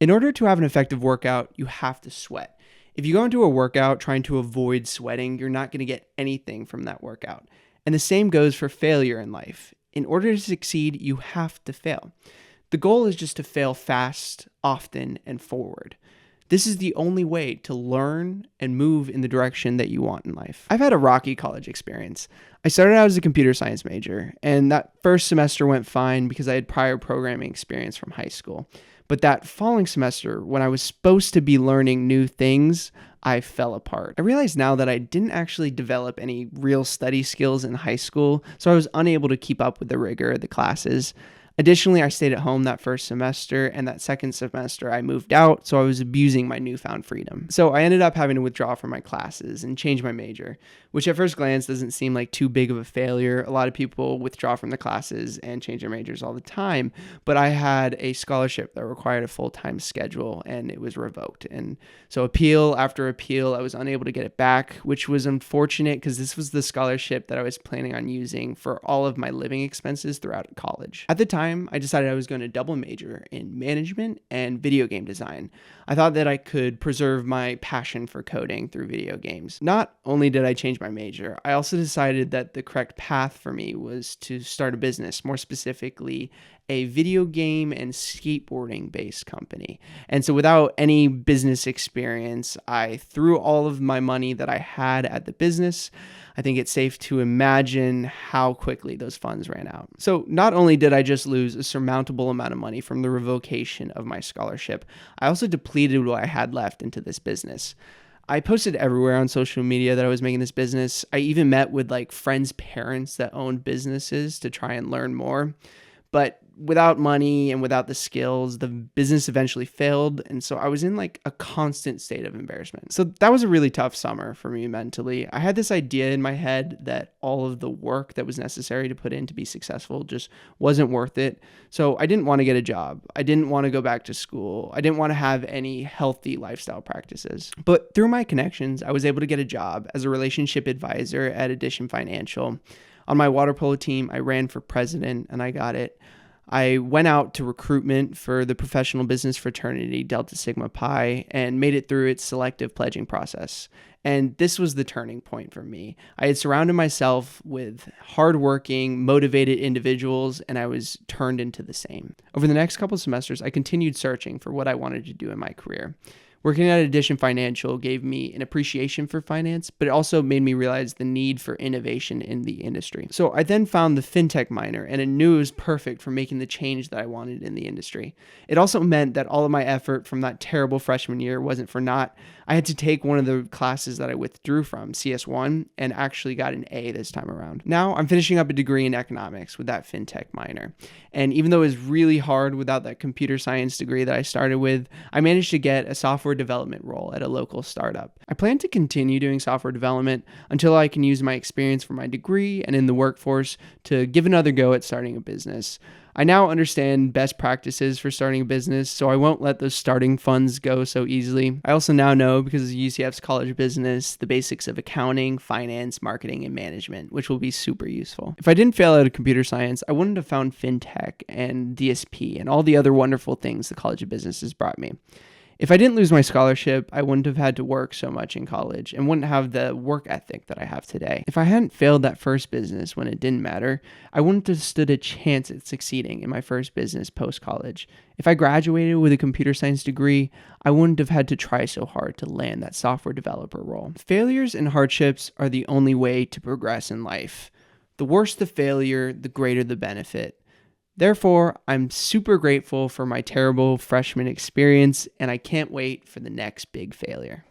In order to have an effective workout, you have to sweat. If you go into a workout trying to avoid sweating, you're not going to get anything from that workout. And the same goes for failure in life. In order to succeed, you have to fail. The goal is just to fail fast, often, and forward. This is the only way to learn and move in the direction that you want in life. I've had a rocky college experience. I started out as a computer science major, and that first semester went fine because I had prior programming experience from high school. But that following semester, when I was supposed to be learning new things, I fell apart. I realize now that I didn't actually develop any real study skills in high school, so I was unable to keep up with the rigor of the classes. Additionally, I stayed at home that first semester, and that second semester I moved out, so I was abusing my newfound freedom. So I ended up having to withdraw from my classes and change my major, which at first glance doesn't seem like too big of a failure. A lot of people withdraw from the classes and change their majors all the time, but I had a scholarship that required a full-time schedule, and it was revoked. And so appeal after appeal, I was unable to get it back, which was unfortunate because this was the scholarship that I was planning on using for all of my living expenses throughout college. At the time, I decided I was going to double major in management and video game design. I thought that I could preserve my passion for coding through video games. Not only did I change my major, I also decided that the correct path for me was to start a business, more specifically a video game and skateboarding based company. And so without any business experience, I threw all of my money that I had at the business. I think it's safe to imagine how quickly those funds ran out. So not only did I just lose a surmountable amount of money from the revocation of my scholarship, I also depleted what I had left into this business. I posted everywhere on social media that I was making this business. I even met with friends' parents that owned businesses to try and learn more. But without money and without the skills, the business eventually failed. And so I was in a constant state of embarrassment. So that was a really tough summer for me mentally. I had this idea in my head that all of the work that was necessary to put in to be successful just wasn't worth it. So I didn't want to get a job. I didn't want to go back to school. I didn't want to have any healthy lifestyle practices. But through my connections, I was able to get a job as a relationship advisor at Addition Financial. On my water polo team, I ran for president and I got it. I went out to recruitment for the professional business fraternity Delta Sigma Pi and made it through its selective pledging process. And this was the turning point for me. I had surrounded myself with hardworking, motivated individuals, and I was turned into the same. Over the next couple of semesters, I continued searching for what I wanted to do in my career. Working at Addition Financial gave me an appreciation for finance, but it also made me realize the need for innovation in the industry. So I then found the fintech minor, and I knew it was perfect for making the change that I wanted in the industry. It also meant that all of my effort from that terrible freshman year wasn't for naught. I had to take one of the classes that I withdrew from, CS1, and actually got an A this time around. Now I'm finishing up a degree in economics with that fintech minor. And even though it was really hard without that computer science degree that I started with, I managed to get a software development role at a local startup. I plan to continue doing software development until I can use my experience from my degree and in the workforce to give another go at starting a business. I now understand best practices for starting a business, so I won't let those starting funds go so easily. I also now know, because of UCF's College of Business, the basics of accounting, finance, marketing, and management, which will be super useful. If I didn't fail out of computer science, I wouldn't have found fintech and DSP and all the other wonderful things the College of Business has brought me. If I didn't lose my scholarship, I wouldn't have had to work so much in college and wouldn't have the work ethic that I have today. If I hadn't failed that first business when it didn't matter, I wouldn't have stood a chance at succeeding in my first business post-college. If I graduated with a computer science degree, I wouldn't have had to try so hard to land that software developer role. Failures and hardships are the only way to progress in life. The worse the failure, the greater the benefit. Therefore, I'm super grateful for my terrible freshman experience, and I can't wait for the next big failure.